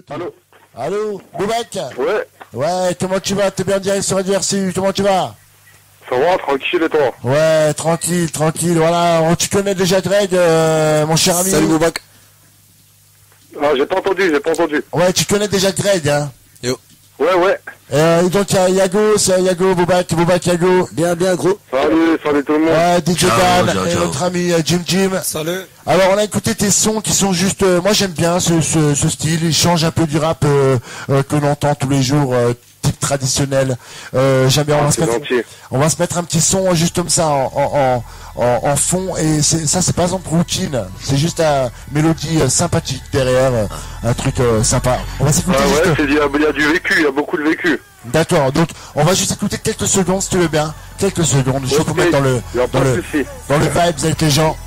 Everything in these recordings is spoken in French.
Allô. Allô, Boubac? Ouais. Ouais, comment tu vas? T'es bien en direct sur Radio RCU, comment tu vas? Ça va, tranquille et toi? Ouais, tranquille, voilà. Oh, tu connais déjà Greg, mon cher ami? Salut Boubac. Ah, j'ai pas entendu. Ouais, tu connais déjà Greg, hein? Yo. Ouais. Et donc, il y a Yago, c'est Yago, Boubac, Yago. Bien, gros. Salut tout le monde. Ouais, DJ Dan, ciao, et ciao. notre ami Jim. Salut. Alors, on a écouté tes sons qui sont juste, moi j'aime bien ce style, il change un peu du rap que l'on entend tous les jours, type traditionnel. J'aime bien, on va se mettre un petit son juste comme ça en fond, et c'est pas en routine, c'est juste une mélodie sympathique derrière, un truc sympa. On va s'écouter Ah ouais, juste... il y a du vécu, il y a beaucoup de vécu. D'accord, donc on va juste écouter quelques secondes si tu veux bien, quelques secondes, juste pour mettre dans le vibe avec les gens.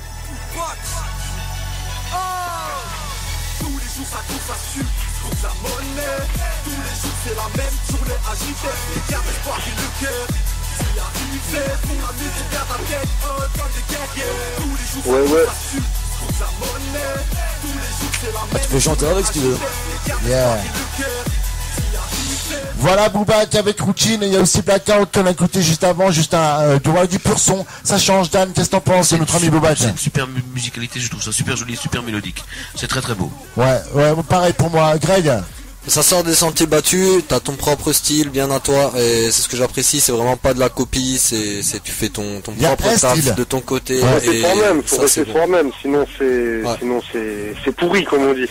Tous les jours ça court, ça suit, trouve la monnaie. Tous les jours c'est la même journée agitée. Garde l'espoir et le cœur. Tu as arrivé pour la musique vers ta tête. Comme des guerriers. Tous les jours ça court, ça suit, trouve la monnaie. Tous les jours c'est la même. Tu peux chanter avec si tu veux. Yeah. Voilà Boubac avec Routine, et il y a aussi Blackout qu'on a écouté juste avant, juste du pur son, ça change. Dan, qu'est-ce que t'en penses, notre ami Boubac? C'est une super musicalité, je trouve ça super joli, super mélodique. C'est très très beau. Ouais, pareil pour moi. Greg? Ça sort des sentiers battus, t'as ton propre style, bien à toi, et c'est ce que j'apprécie, c'est vraiment pas de la copie, c'est tu fais ton propre taf de ton côté. Ouais, et c'est toi-même, faut ça, rester bon. soi-même, sinon c'est pourri comme on dit.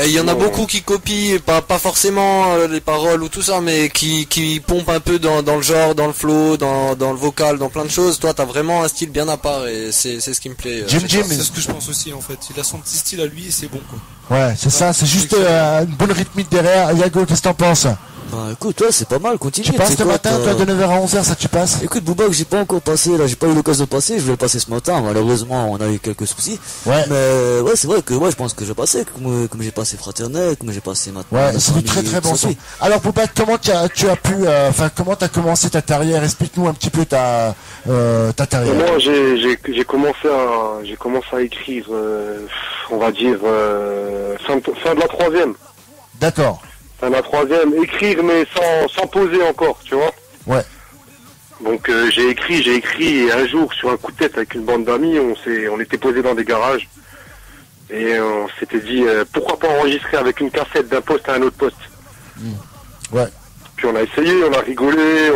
Il y en a beaucoup qui copient, pas forcément les paroles ou tout ça, mais qui pompent un peu dans le genre, dans le flow, dans le vocal, dans plein de choses. Toi, t'as vraiment un style bien à part, et c'est ce qui me plaît. Jim. C'est ce que je pense aussi en fait. Il a son petit style à lui et c'est bon quoi. Ouais, c'est ça, c'est juste une bonne rythmique derrière. Yago, qu'est-ce que t'en penses? Bah écoute, ouais, c'est pas mal, continue. Tu passes ce matin, toi, de 9h à 11h, ça tu passes? Écoute, Boubac, j'ai pas encore passé, là, j'ai pas eu l'occasion de passer, je voulais passer ce matin, malheureusement, on a eu quelques soucis. Ouais. Mais, ouais, c'est vrai que, ouais, je pense que je vais passer, comme j'ai passé Fraternel, comme j'ai passé maintenant. Ouais, c'est du très très bon son. Alors, Boubac, comment tu as pu, comment t'as commencé ta carrière? Explique-nous un petit peu ta carrière. Moi, j'ai commencé à écrire, on va dire, fin de la troisième. D'accord. Fin de la troisième, écrire mais sans poser encore, tu vois. Ouais. Donc j'ai écrit, et un jour, sur un coup de tête avec une bande d'amis, on était posés dans des garages, et on s'était dit, pourquoi pas enregistrer avec une cassette d'un poste à un autre poste. Ouais. Puis on a essayé, on a rigolé,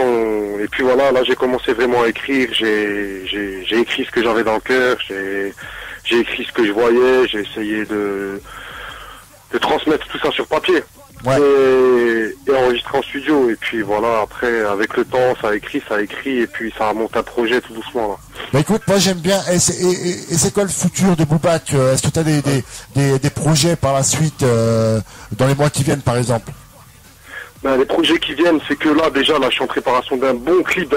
et puis voilà, là j'ai commencé vraiment à écrire, j'ai écrit ce que j'avais dans le cœur, j'ai écrit ce que je voyais, j'ai essayé de transmettre tout ça sur papier. Ouais. Et enregistrer en studio, et puis voilà, après avec le temps ça écrit, et puis ça remonte un projet tout doucement là. Bah écoute, moi j'aime bien, et c'est quoi le futur de Boubac? Est-ce que tu as des projets par la suite, dans les mois qui viennent par exemple? Ben, les projets qui viennent, c'est que là déjà je suis en préparation d'un gros clip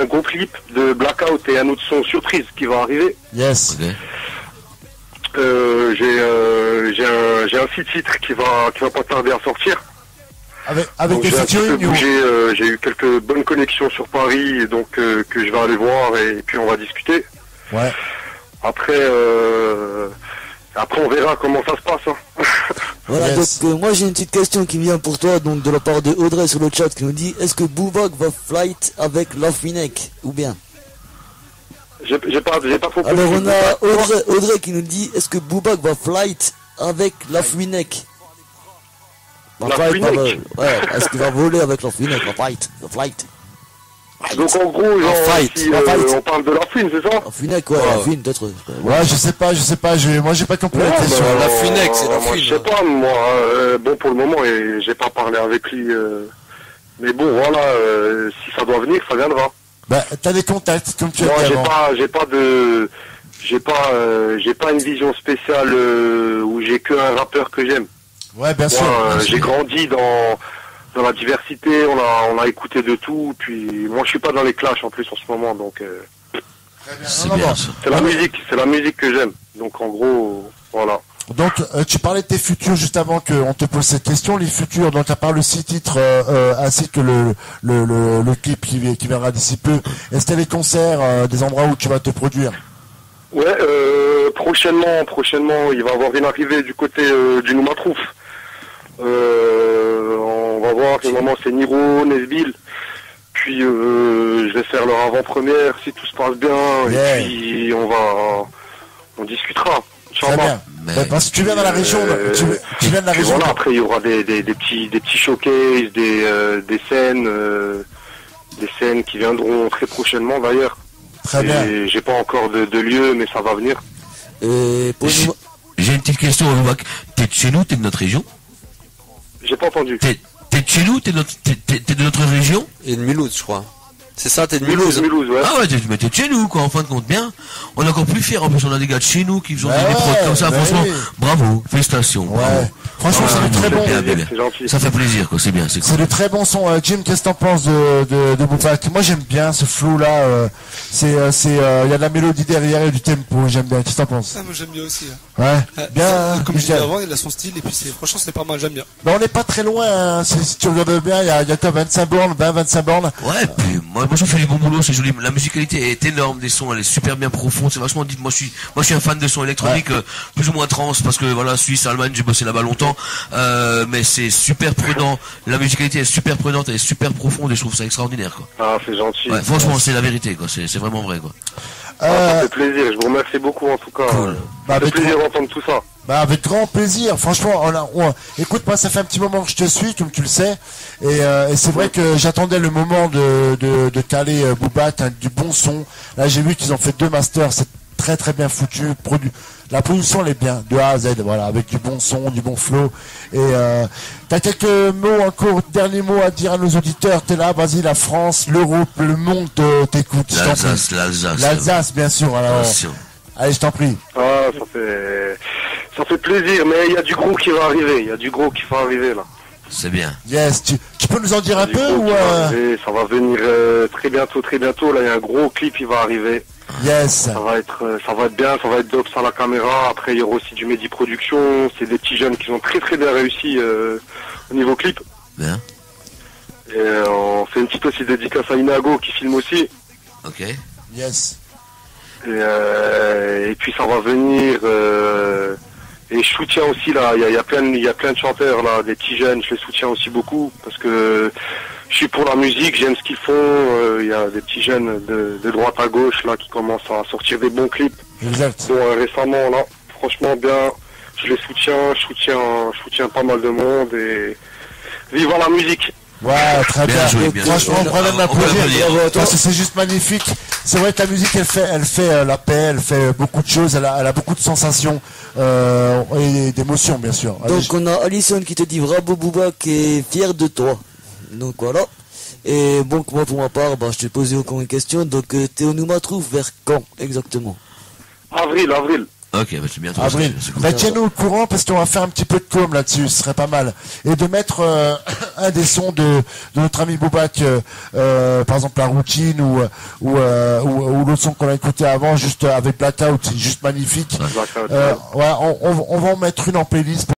de Blackout, et un autre son surprise qui va arriver. Yes. Okay. J'ai un 6 titres qui va pas tarder à sortir. Avec des featuring, j'ai eu quelques bonnes connexions sur Paris, et donc que je vais aller voir, et puis on va discuter. Ouais. Après on verra comment ça se passe. Hein. Voilà, Yes. donc moi j'ai une petite question qui vient pour toi, donc de la part de Audrey sur le chat, qui nous dit, est-ce que Boubac va flight avec Lafinek, ou bien? J'ai pas compris. Alors on a Audrey qui nous dit, est-ce que Boubac va flight avec Lafinek? Lafinek? Ouais, est-ce qu'il va voler avec Lafinek? Va flight. Donc en gros, genre, si, on parle de la fine, c'est ça? Lafinek, ouais, la fine peut-être. Ouais, je sais pas, moi j'ai pas compris la Ouais, question. la Funex, c'est la moi, fine. je sais pas, moi, bon pour le moment, et j'ai pas parlé avec lui, mais bon, voilà, si ça doit venir, ça viendra. Bah, t'as des contacts, comme tu as Moi, dit avant. j'ai pas une vision spéciale où j'ai que un rappeur que j'aime. Ouais, bien sûr. Moi, j'ai grandi dans la diversité, on a écouté de tout, puis moi je suis pas dans les clashs en plus en ce moment, donc C'est bien ça. c'est la musique que j'aime. Donc en gros, voilà. Donc, tu parlais de tes futurs juste avant qu'on te pose cette question. Les futurs, donc à part le 6 titres ainsi que le clip qui viendra d'ici peu, est-ce qu'il y a des concerts, des endroits où tu vas te produire? Ouais, prochainement, il va y avoir une arrivée du côté du Noumatrouf. voir. Le moment, c'est Niro, Nesbill. Puis je vais faire leur avant-première si tout se passe bien. Et puis on discutera. Très bien. Parce que tu viens dans la région. Tu viens de la région. Voilà, après il y aura des petits showcases, des scènes qui viendront très prochainement d'ailleurs. Très bien. J'ai pas encore de lieu, mais ça va venir. J'ai une petite question, t'es de chez nous, t'es de notre région? J'ai pas entendu. T'es de chez nous, t'es de notre région? Et de Mulhouse, je crois. C'est ça, t'es de Mulhouse. Mulhouse, ouais. Ah ouais, t'es de chez nous, quoi, en fin de compte, bien. On est encore plus fiers, en plus, on a des gars de chez nous qui ont des prods comme ça, franchement, bravo, félicitations. Ouais. Bravo. Franchement, c'est du très bon. C'est gentil. Ça fait plaisir, quoi, c'est bien, c'est cool. C'est de très bons sons. Jim, qu'est-ce que t'en penses de Boopak? Moi, j'aime bien ce flow-là. Il y a de la mélodie derrière et du tempo, j'aime bien. Qu'est-ce que t'en penses? Ah, moi j'aime bien aussi. Ouais. Bien. Comme je disais avant, il a son style et puis franchement c'est pas mal, j'aime bien. On n'est pas très loin, hein. Si tu regardes bien, il y a quoi, 25 bornes, 20-25 bornes. Ouais, puis moi je fais du bon boulot, c'est joli. La musicalité est énorme, des sons, elle est super bien profonde, c'est vachement dit. Moi je suis un fan de sons électroniques, plus ou moins trans, parce que voilà, Suisse, Allemagne, j'ai bossé là-bas longtemps. Mais c'est super prudent, la musicalité est super prudente, elle est super profonde et je trouve ça extraordinaire, quoi. Ah, c'est gentil. Ouais, franchement, c'est la vérité, quoi, c'est vraiment vrai, quoi. Ça fait plaisir, je vous remercie beaucoup en tout cas. Cool. Ça fait plaisir d'entendre tout ça. Avec grand plaisir, franchement. Écoute, moi, ça fait un petit moment que je te suis, comme tu le sais, et c'est vrai que j'attendais le moment de caler Boopak, du bon son. Là, j'ai vu qu'ils ont fait 2 masters, c'est très très bien foutu. La production elle est bien, de A à Z, voilà, avec du bon son, du bon flow. Et t'as quelques mots encore, derniers mots à dire à nos auditeurs. T'es là, vas-y, la France, l'Europe, le monde t'écoute. L'Alsace, bien sûr. Alors, allez, je t'en prie. Ah, ça fait plaisir, mais il y a du gros qui va arriver, là. C'est bien. Yes, tu peux nous en dire un peu ou ça va venir très bientôt. Là, il y a un gros clip qui va arriver. Yes. Ça va être bien, ça va être dope sans la caméra. Après, il y aura aussi du Mehdi Production. C'est des petits jeunes qui ont très très bien réussi au niveau clip. Bien. Et on fait une petite aussi dédicace à Inago qui filme aussi. Ok. Yes. Et puis ça va venir. Et je soutiens aussi là, il y a plein de chanteurs là, des petits jeunes, je les soutiens aussi beaucoup parce que je suis pour la musique, j'aime ce qu'ils font. Il y a des petits jeunes de droite à gauche là qui commencent à sortir des bons clips. Exact. Bon, récemment là, franchement bien, je les soutiens, je soutiens pas mal de monde et vive la musique. Ouais, très bien. Joué, franchement, on prend d'applaudir parce que c'est juste magnifique. C'est vrai que la musique, elle fait la paix, elle fait beaucoup de choses, elle a beaucoup de sensations et d'émotions, bien sûr. Donc on a Alison qui te dit bravo Boopak qui est fier de toi. Donc voilà. Et bon, moi pour ma part, je t'ai posé encore une question. Donc Théo Nouma trouve vers quand exactement? Avril. Ok, c'est bientôt. Avril. Tiens-nous au courant parce qu'on va faire un petit peu de com là-dessus, ce serait pas mal. Et de mettre un des sons de notre ami Boopak, par exemple la routine ou l'autre son qu'on a écouté avant, juste avec Blackout, juste magnifique. Blackout, on va en mettre une en playlist.